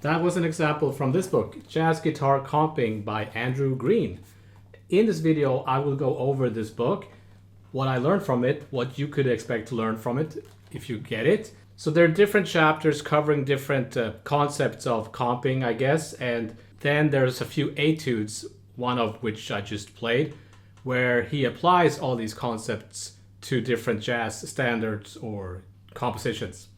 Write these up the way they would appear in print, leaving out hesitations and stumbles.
that was an example from this book, Jazz Guitar Comping by Andrew Green. In this video, I will go over this book, what I learned from it, what you could expect to learn from it if you get it. So there are different chapters covering different concepts of comping, I guess. And then there's a few etudes, one of which I just played, where he applies all these concepts to different jazz standards or compositions.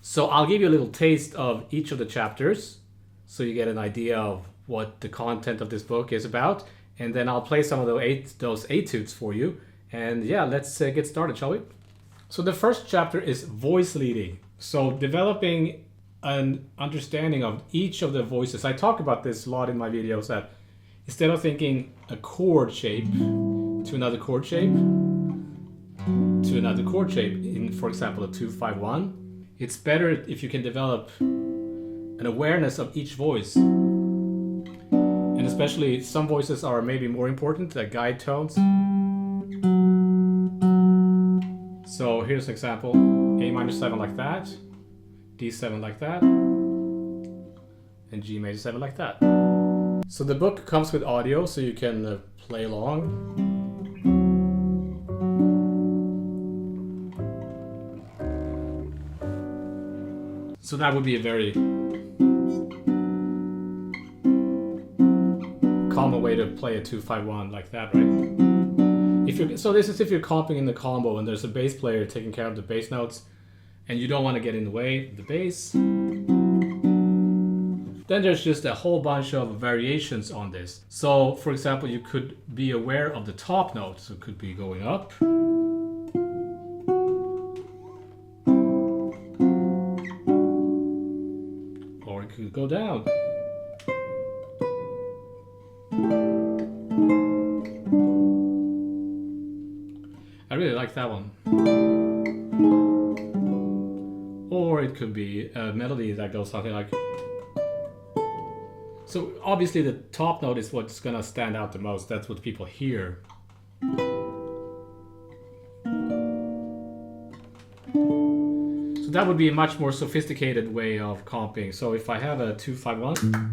So I'll give you a little taste of each of the chapters so you get an idea of what the content of this book is about. And then I'll play some of those etudes for you. And yeah, let's get started, shall we? So the first chapter is voice leading. So developing an understanding of each of the voices. I talk about this a lot in my videos, that instead of thinking a chord shape to another chord shape to another chord shape in, for example, a 2-5-1, it's better if you can develop an awareness of each voice. And especially some voices are maybe more important, like guide tones. So here's an example, A minor 7 like that, D7 like that, and G major 7 like that. So the book comes with audio, so you can play along. So that would be a very common way to play a 2-5-1 like that, right? So this is if you're comping in the combo and there's a bass player taking care of the bass notes and you don't want to get in the way of the bass. Then there's just a whole bunch of variations on this. So for example, you could be aware of the top note. So it could be going up. Or it could go down. I really like that one. Or it could be a melody that goes something like... So obviously the top note is what's gonna stand out the most. That's what people hear. So that would be a much more sophisticated way of comping. So if I have a 2-5-1,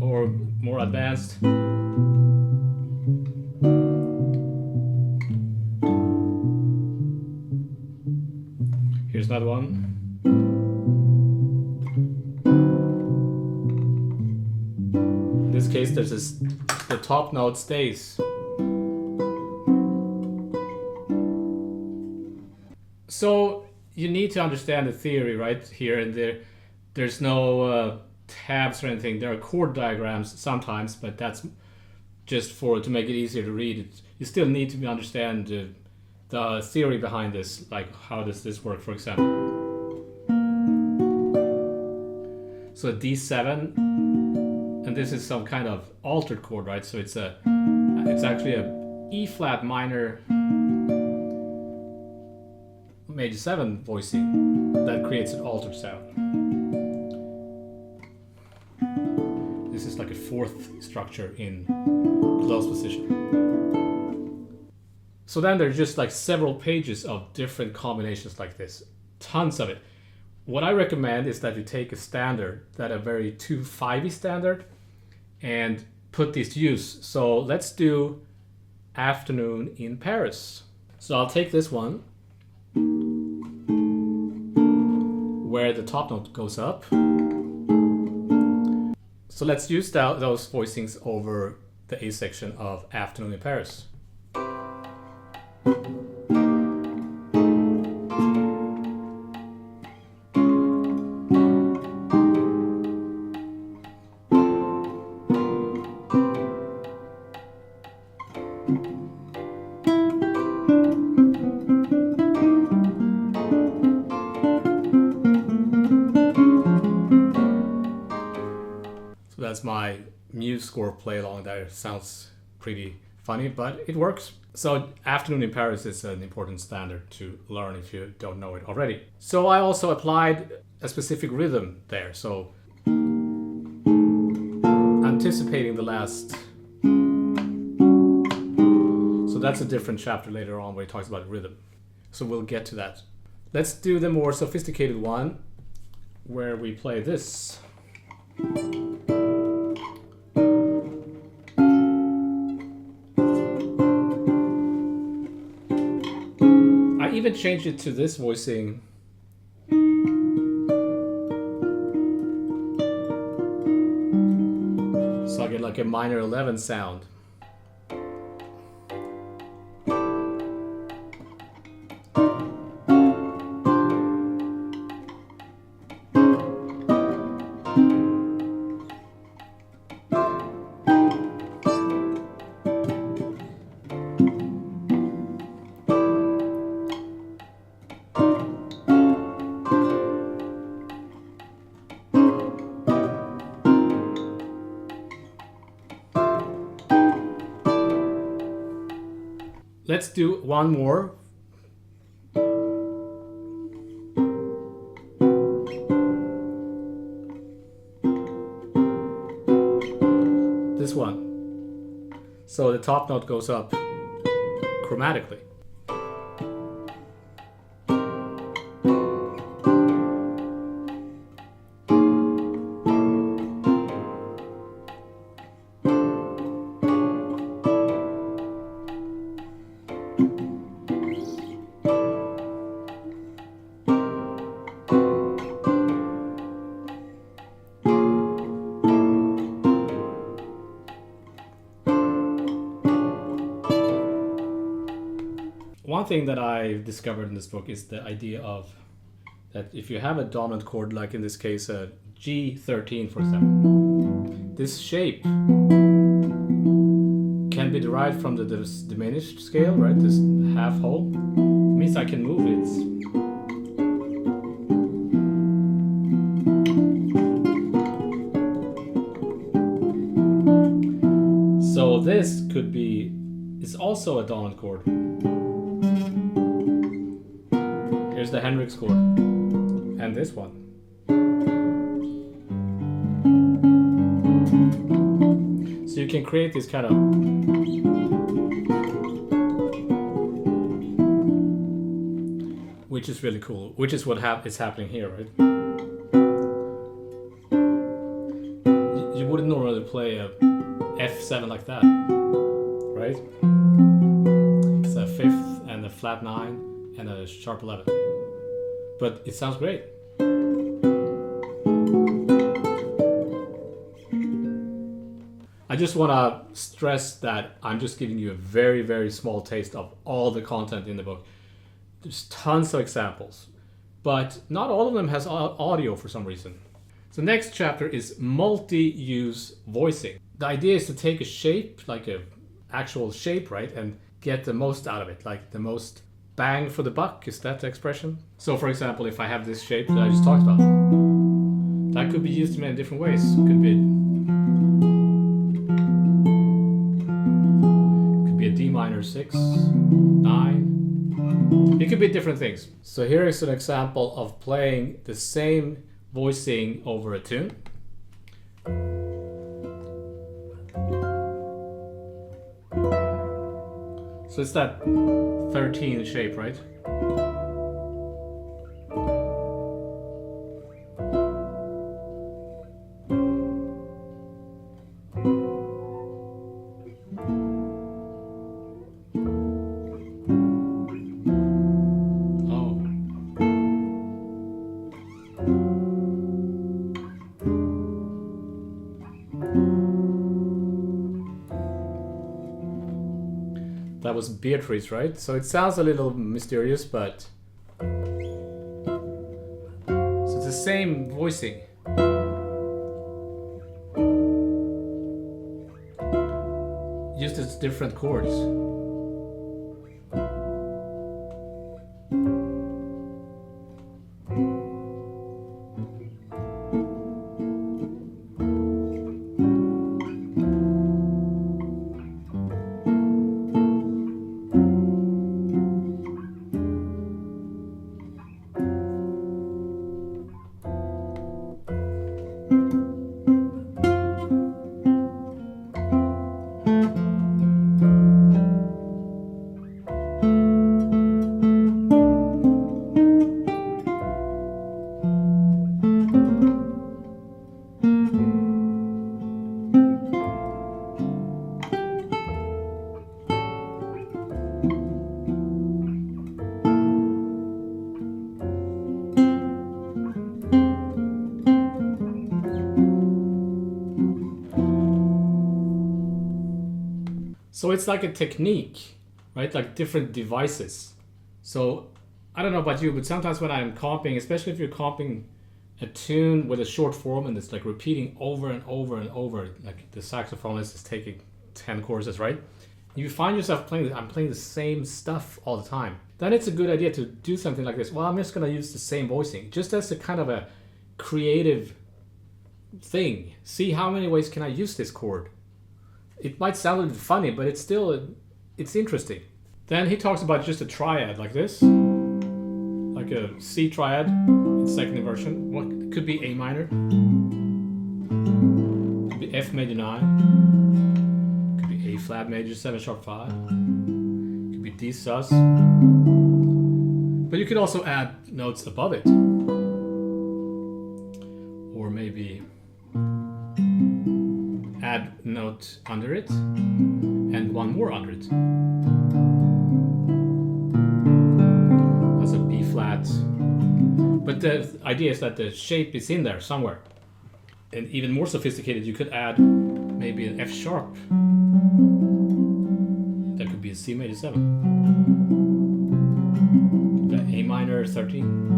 or more advanced. Here's another one. In this case, the top note stays. So you need to understand the theory right here and there. There's no tabs or anything. There are chord diagrams sometimes, but that's just to make it easier to read. You still need to understand the theory behind this, like how does this work, for example. So a D7, and this is some kind of altered chord, right? So it's actually a E flat minor major 7 voicing that creates an altered sound. This is like a fourth structure in closed position. So then there's just like several pages of different combinations like this, tons of it. What I recommend is that you take a standard, a very 2-5-y standard, and put these to use. So let's do Afternoon in Paris. So I'll take this one, where the top note goes up. So let's use those voicings over the A section of Afternoon in Paris. That's my Muse score play along there. Sounds pretty funny, but it works. So Afternoon in Paris is an important standard to learn if you don't know it already. So I also applied a specific rhythm there. So anticipating the last. So that's a different chapter later on where he talks about rhythm. So we'll get to that. Let's do the more sophisticated one where we play this. I even changed it to this voicing. So I get like a minor 11 sound. Let's do one more. This one. So the top note goes up chromatically. One thing that I discovered in this book is the idea of that if you have a dominant chord, like in this case a G13 for example, this shape can be derived from this diminished scale, right? This half whole. It means I can move it. So this could be, it's also a dominant chord. Here's the Hendrix chord, and this one. So you can create this kind of which is really cool, which is what is happening here, right? You wouldn't normally play a F7 like that, right? It's a fifth and a flat 9 and a sharp 11. But it sounds great. I just want to stress that I'm just giving you a very, very small taste of all the content in the book. There's tons of examples, but not all of them has audio for some reason. So next chapter is multi-use voicing. The idea is to take a shape, like an actual shape, right, and get the most out of it, like the most bang for the buck, is that the expression? So for example, if I have this shape that I just talked about, that could be used in many different ways. Could be a D minor 6, 9. It could be different things. So here is an example of playing the same voicing over a tune. So it's that 13 shape, right? That was Beatrice, right? So it sounds a little mysterious, but so it's the same voicing. Just it's different chords. So it's like a technique, right? Like different devices. So I don't know about you, but sometimes when I'm comping, especially if you're comping a tune with a short form and it's like repeating over and over and over, like the saxophonist is taking 10 choruses, right? You find yourself playing, I'm playing the same stuff all the time. Then it's a good idea to do something like this. Well, I'm just going to use the same voicing, just as a kind of a creative thing. See how many ways can I use this chord? It might sound a little funny, but it's still, it's interesting. Then he talks about just a triad like this, like a C triad in second inversion. What it could be A minor, could be F major 9, could be A flat major 7 sharp 5, could be D sus. But you could also add notes above it, or maybe add note under it and one more under it. That's a B flat. But the idea is that the shape is in there somewhere. And even more sophisticated, you could add maybe an F sharp. That could be a C major 7. A minor 13.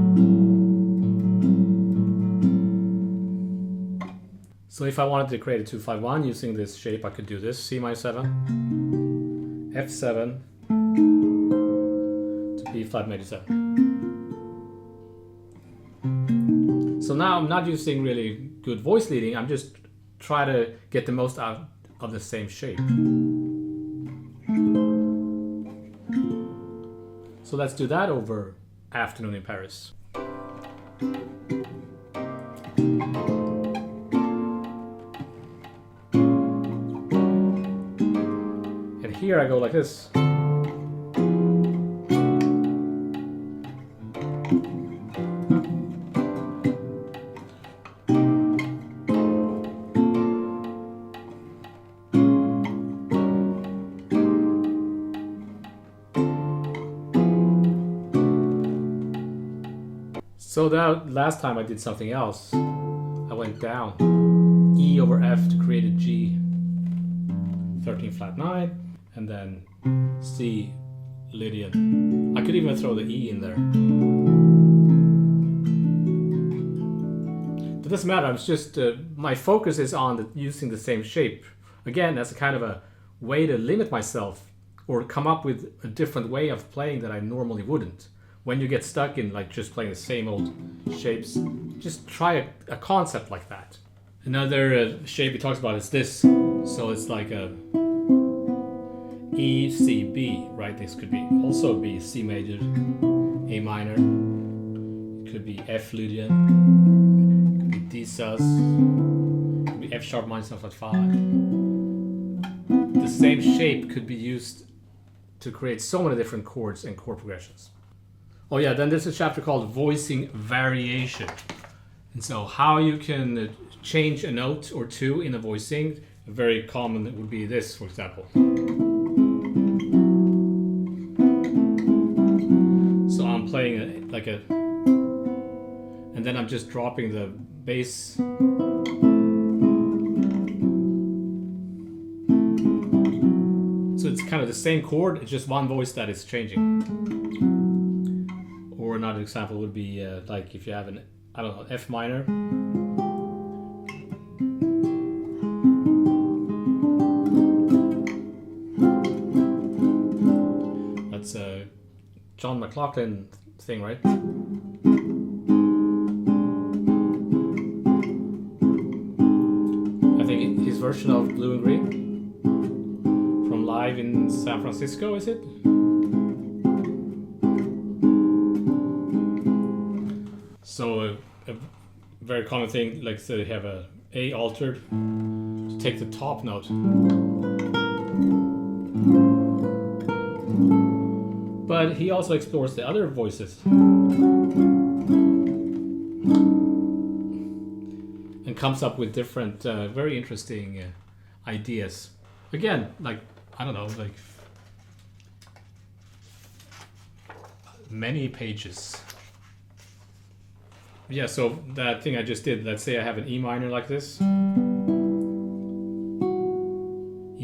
So if I wanted to create a 2-5-1 using this shape, I could do this: C minor 7, F7 to B flat major 7. So now I'm not using really good voice leading, I'm just trying to get the most out of the same shape. So let's do that over Afternoon in Paris. Here I go like this. So that last time I did something else. I went down E over F to create a G 13 flat 9. And then C Lydian. I could even throw the E in there. It doesn't matter, it's just my focus is on using the same shape. Again, as a kind of a way to limit myself or come up with a different way of playing that I normally wouldn't. When you get stuck in like just playing the same old shapes, just try a concept like that. Another shape he talks about is this. So it's like a E, C, B, right? This could be also be C major, A minor, it could be F Lydian, it could be D sus, it could be F sharp minor 7 flat 5. The same shape could be used to create so many different chords and chord progressions. Oh yeah, then there's a chapter called Voicing Variation. And so how you can change a note or two in a voicing. Very common would be this, for example. Playing like a, and then I'm just dropping the bass. So it's kind of the same chord, it's just one voice that is changing. Or another example would be like if you have an, I don't know, F minor. That's a John McLaughlin thing, right? I think his version of Blue and Green from live in San Francisco, is it? So a very common thing, like so you have a A altered, to take the top note. But he also explores the other voices. And comes up with different, very interesting ideas. Again, like, I don't know, like many pages. Yeah, so that thing I just did, let's say I have an E minor like this. E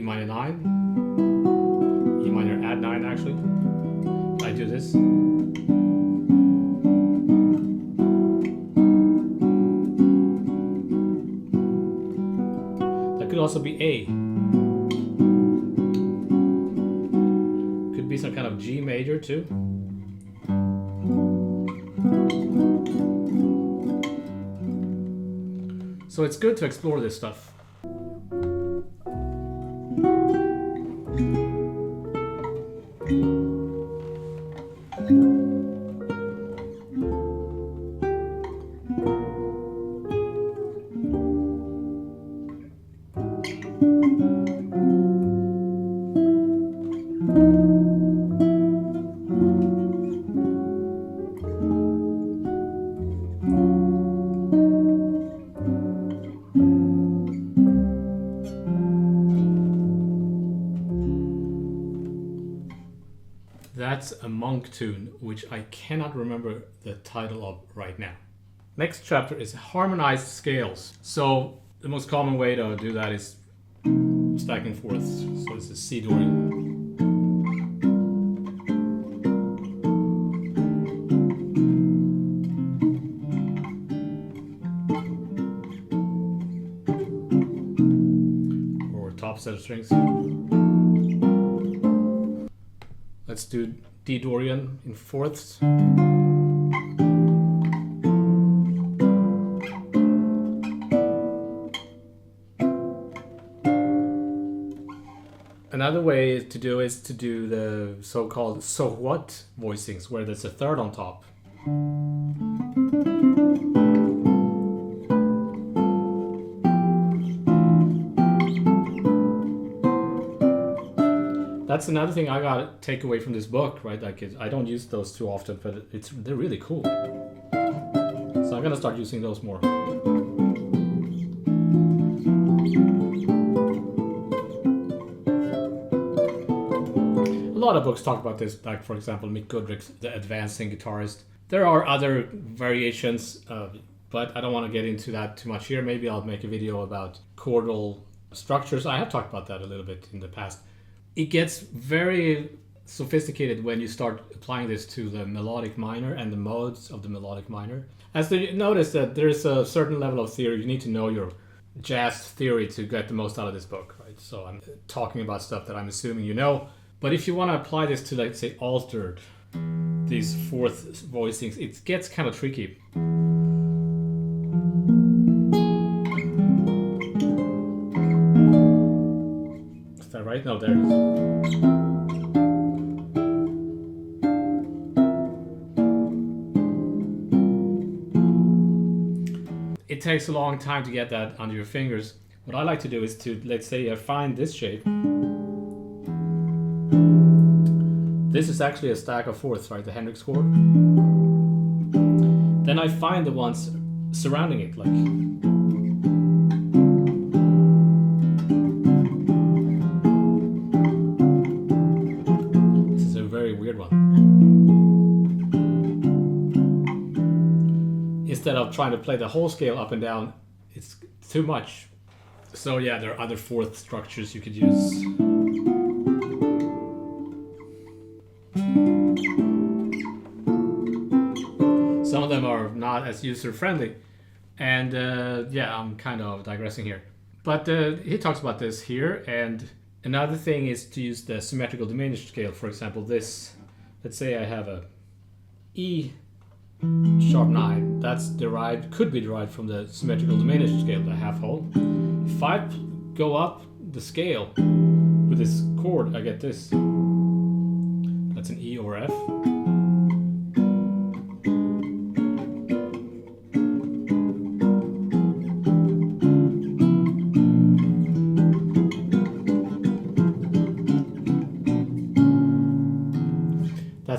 minor 9. E minor add 9 actually. I do this. That could also be A. Could be some kind of G major too. So it's good to explore this stuff. That's a monk tune, which I cannot remember the title of right now. Next chapter is harmonized scales. So the most common way to do that is stacking fourths. So this is C Dorian. Or top set of strings. Let's do D Dorian in fourths. Another way to do is to do the so-called so what voicings, where there's a third on top. That's another thing I gotta take away from this book, right? Like I don't use those too often, but they're really cool. So I'm gonna start using those more. A lot of books talk about this, like for example, Mikko, the advancing guitarist. There are other variations, but I don't want to get into that too much here. Maybe I'll make a video about chordal structures. I have talked about that a little bit in the past. It gets very sophisticated when you start applying this to the melodic minor and the modes of the melodic minor. As you notice that there's a certain level of theory, you need to know your jazz theory to get the most out of this book, right? So I'm talking about stuff that I'm assuming you know. But if you want to apply this to, like, say, altered, these fourth voicings, it gets kind of tricky. Is that right? No, there it is. It takes a long time to get that under your fingers. What I like to do is to, let's say I find this shape. This is actually a stack of fourths, right? The Hendrix chord. Then I find the ones surrounding it, like. This is a very weird one. Instead of trying to play the whole scale up and down, it's too much. So yeah, there are other fourth structures you could use. Some of them are not as user-friendly, and yeah, I'm kind of digressing here. But he talks about this here, and another thing is to use the symmetrical diminished scale. For example, this, let's say I have a E sharp 9, that's derived, could be derived from the symmetrical diminished scale, the half whole. If I go up the scale with this chord, I get this. That's an E or F.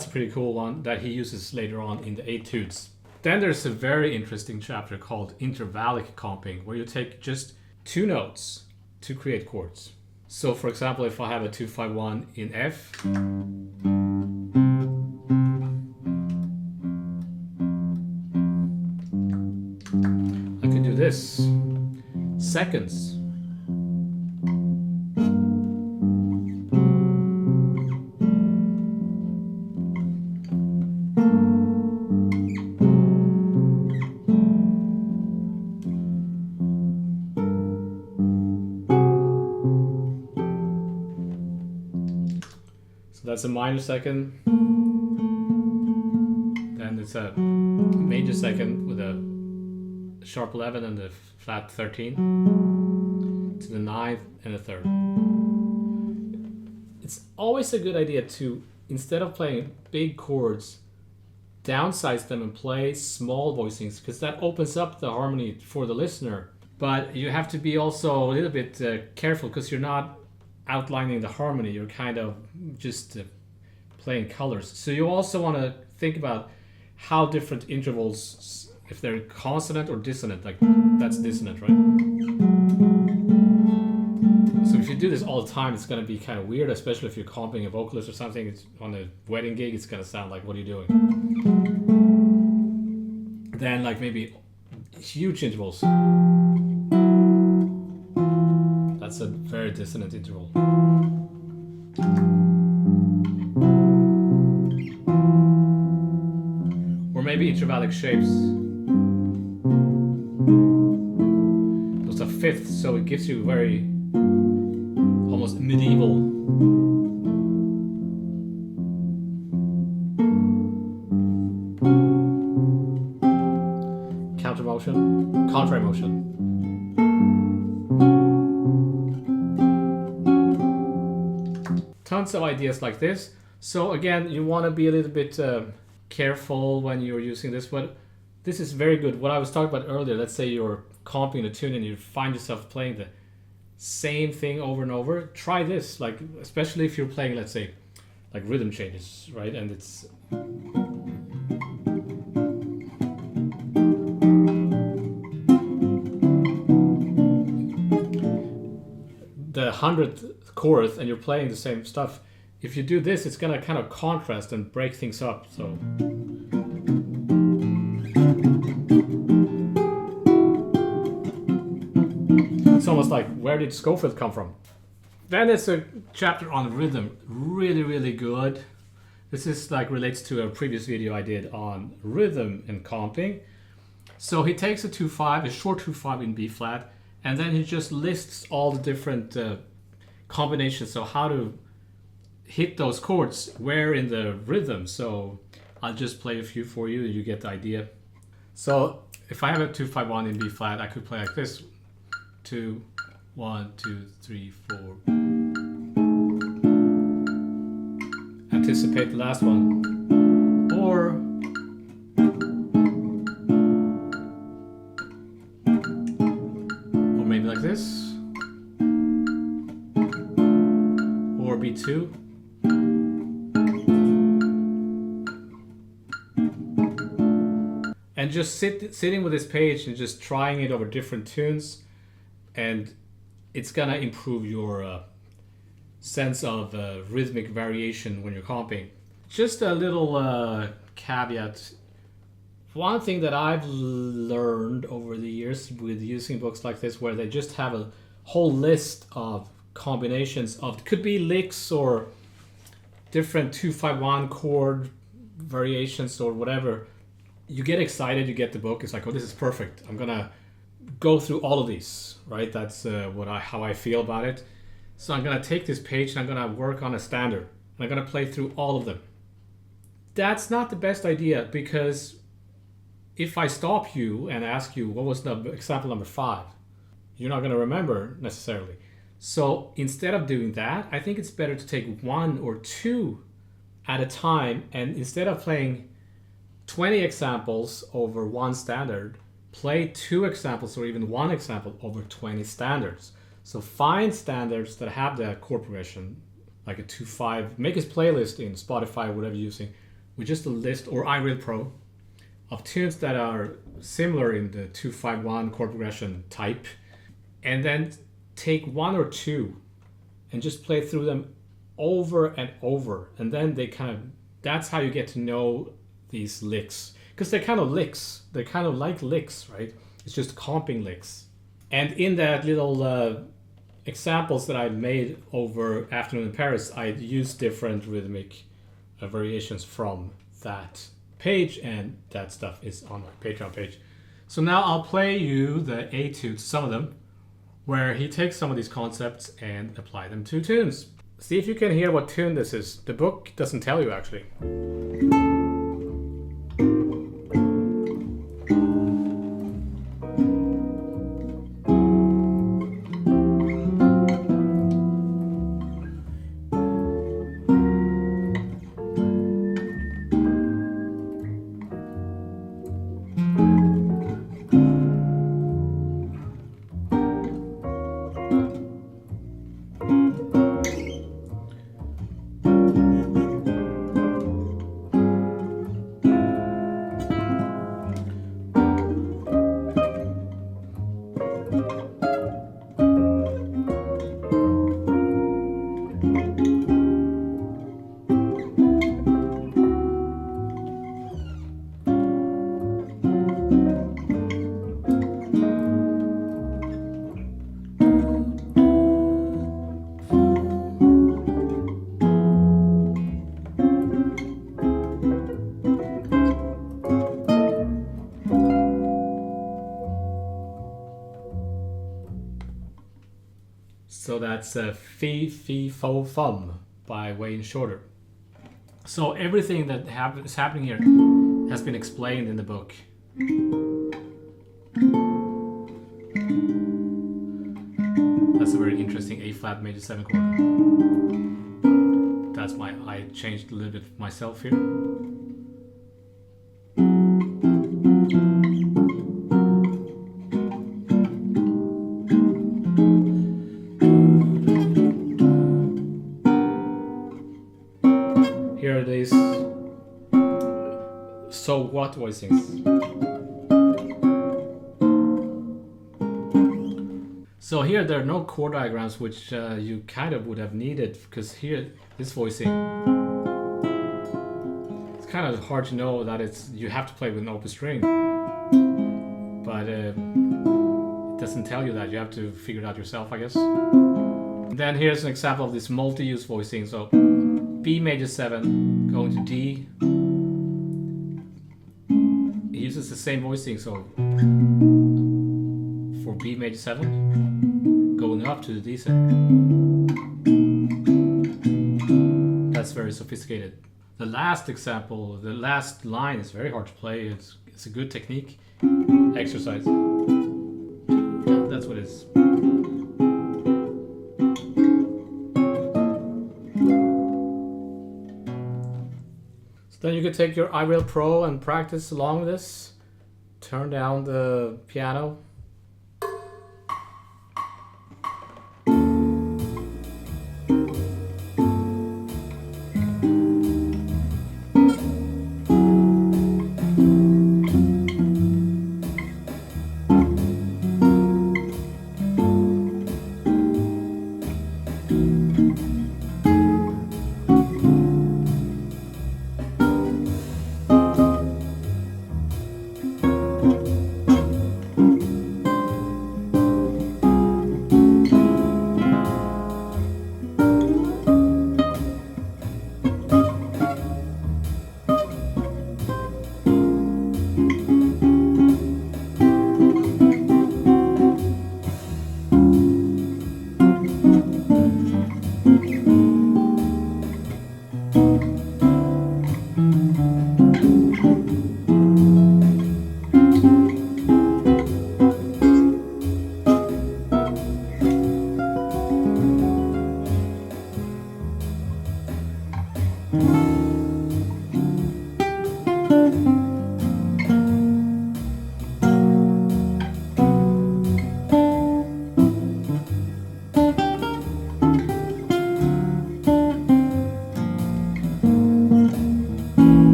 that's a pretty cool one that he uses later on in the Etudes. Then there's a very interesting chapter called Intervallic comping, where you take just 2 notes to create chords. So for example, if I have a 2-5-1 in F, I could do this. Seconds. So that's a minor second. Then it's a major second with a sharp 11 and a flat 13 to the 9th and the 3rd. It's always a good idea to, instead of playing big chords, downsize them and play small voicings, because that opens up the harmony for the listener. But you have to be also a little bit careful, because you're not outlining the harmony, you're kind of just playing colors. So you also want to think about how different intervals, if they're consonant or dissonant, like that's dissonant, right? So if you do this all the time, it's going to be kind of weird, especially if you're comping a vocalist or something. It's on a wedding gig, it's going to sound like, what are you doing? Then like maybe huge intervals. That's a very dissonant interval. Or maybe intervallic shapes. Those are fifths, so it gives you very almost medieval. Counter motion, contrary motion. Tons of ideas like this. So again, you want to be a little bit careful when you're using this, but this is very good. What I was talking about earlier, let's say you're comping a tune and you find yourself playing the same thing over and over. Try this, like especially if you're playing, let's say, like rhythm changes, right? And it's the 100th chorus and you're playing the same stuff. If you do this, it's gonna kind of contrast and break things up. So it's almost like, where did Schofield come from? Then there's a chapter on rhythm, really, really good. This is like relates to a previous video I did on rhythm and comping. So he takes a 2-5, a short 2-5 in B flat, and then he just lists all the different combinations, so how to hit those chords where in the rhythm. So I'll just play a few for you, you get the idea. So if I have a 2-5-1 in B flat, I could play like this: 2, 1, 2, 3, 4. Anticipate the last one. Or maybe like this. Or B2. And just sitting with this page and just trying it over different tunes, and it's gonna improve your sense of rhythmic variation when you're comping. Just a little caveat. One thing that I've learned over the years with using books like this, where they just have a whole list of combinations of, could be licks or different 2-5-1 chord variations or whatever. You get excited, you get the book, it's like, oh, this is perfect. I'm gonna go through all of these, right? That's how I feel about it. So I'm gonna take this page and I'm gonna work on a standard. And I'm gonna play through all of them. That's not the best idea, because if I stop you and ask you what was the example number 5, you're not gonna remember necessarily. So instead of doing that, I think it's better to take 1 or 2 at a time, and instead of playing 20 examples over one standard, play 2 examples or even 1 example over 20 standards. So find standards that have the chord progression, like a 2-5. Make his playlist in Spotify, whatever you're using, with just a list, or iReal Pro, of tunes that are similar in the 2-5-1 chord progression type, and then take one or two and just play through them over and over, and then that's how you get to know these licks, because they're kind of licks. They're kind of like licks, right? It's just comping licks. And in that little examples that I made over Afternoon in Paris, I used different rhythmic variations from that page, and that stuff is on my Patreon page. So now I'll play you the Etudes, some of them, where he takes some of these concepts and apply them to tunes. See if you can hear what tune this is. The book doesn't tell you, actually. So that's Fee Fee Fo Fum by Wayne Shorter. So everything that is happening here has been explained in the book. That's a very interesting A flat major 7 chord. That's why I changed a little bit myself here. Here it is. So what voicings? So here there are no chord diagrams, which you kind of would have needed, because here this voicing, it's kind of hard to know that you have to play with an open string, but it doesn't tell you that. You have to figure it out yourself, I guess. And then here's an example of this multi-use voicing. So B major 7 going to D. It uses the same voicing, so for B major 7 going up to the D 7. That's very sophisticated. The last example, the last line is very hard to play. It's a good technique exercise. That's what it is. Then you could take your iReal Pro and practice along with this. Turn down the piano.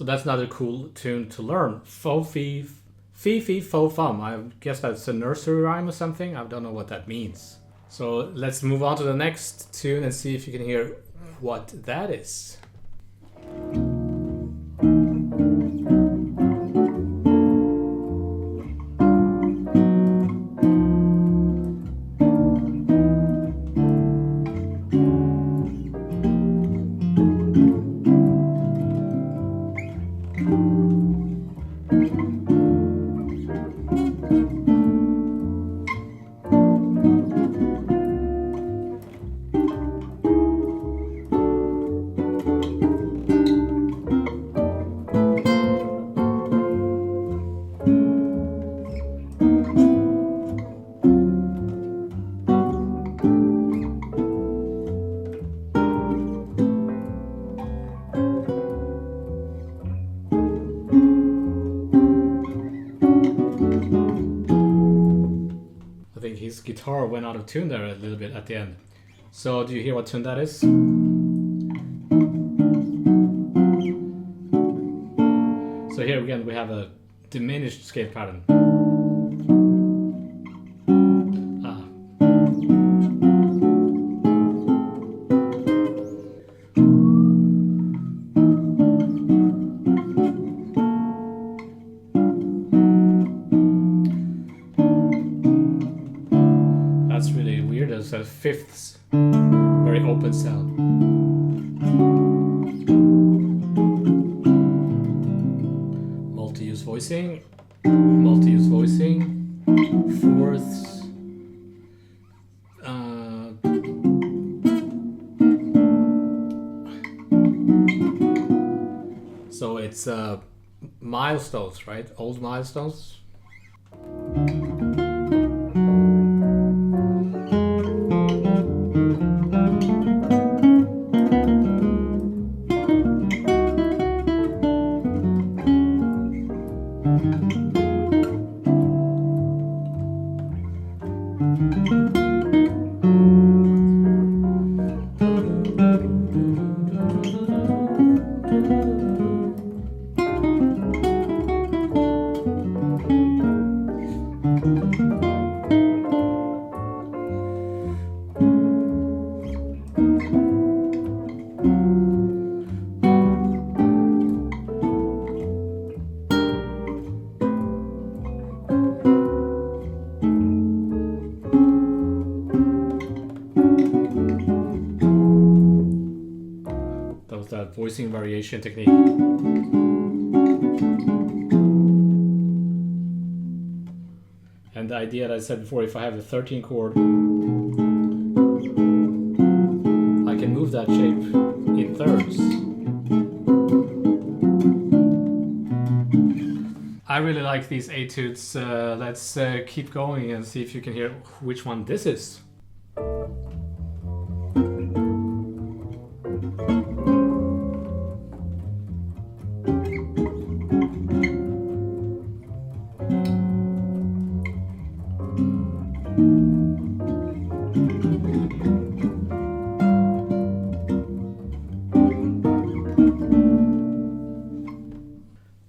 that's another cool tune to learn. Fo fi fi fi fo fum. I guess that's a nursery rhyme or something. I don't know what that means. So let's move on to the next tune and see if you can hear what that is. His guitar went out of tune there a little bit at the end. So do you hear what tune that is? So here again we have a diminished scale pattern. That's really weird. There's a fifths, very open sound. Multi-use voicing, fourths. So it's milestones, right? Old milestones. That voicing variation technique. And the idea that I said before, if I have a 13 chord, I can move that shape in thirds. I really like these etudes. Let's keep going and see if you can hear which one this is.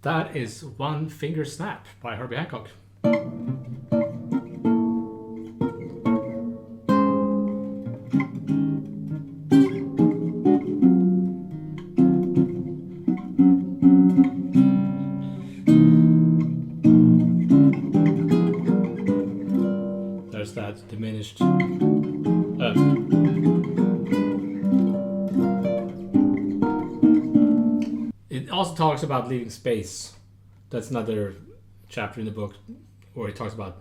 That is One Finger Snap by Herbie Hancock. There's that diminished. It also talks about leaving space. That's another chapter in the book where it talks about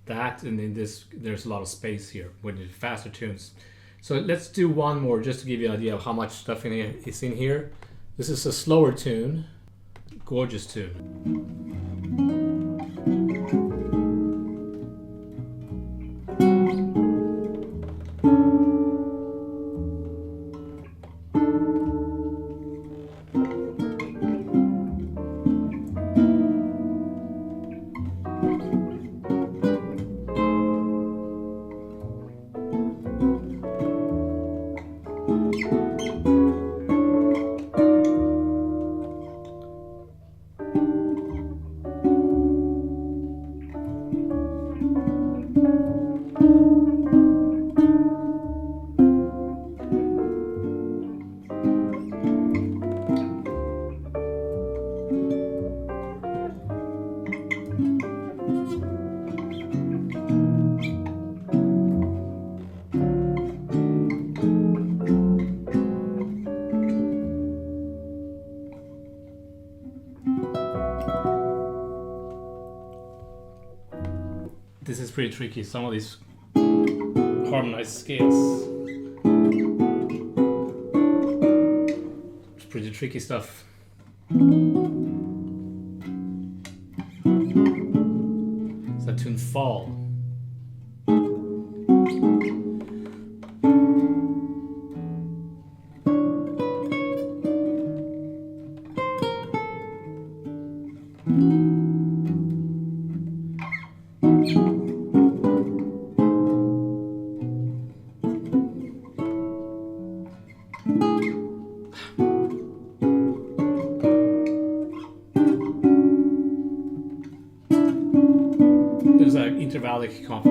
that, and in this there's a lot of space here when you faster tunes. So let's do one more just to give you an idea of how much stuff is in here. This is a slower tune, gorgeous tune. pretty tricky, some of these harmonized scales. It's pretty tricky stuff. It's that tune fall. There's an intervallic comp.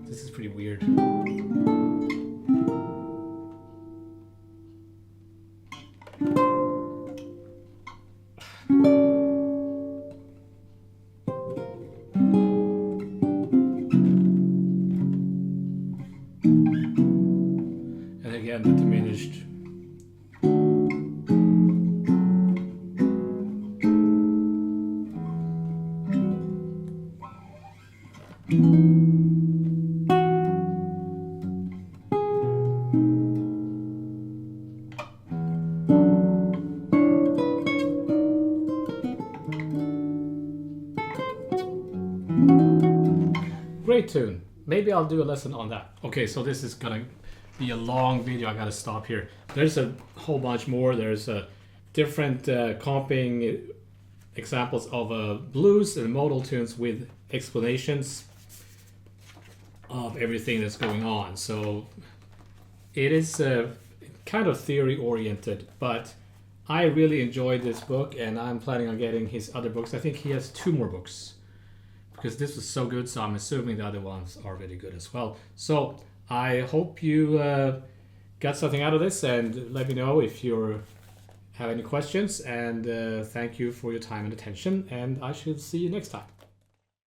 This is pretty weird. And again, the diminished. Great tune. Maybe I'll do a lesson on that. Okay, so this is gonna be a long video. I gotta stop here. There's a whole bunch more. There's different comping examples of blues and modal tunes with explanations of everything that's going on. So it is kind of theory oriented, but I really enjoyed this book and I'm planning on getting his other books. I think he has 2 more books because this was so good, so I'm assuming the other ones are really good as well. So I hope you got something out of this, and let me know if you have any questions, and thank you for your time and attention, and I shall see you next time.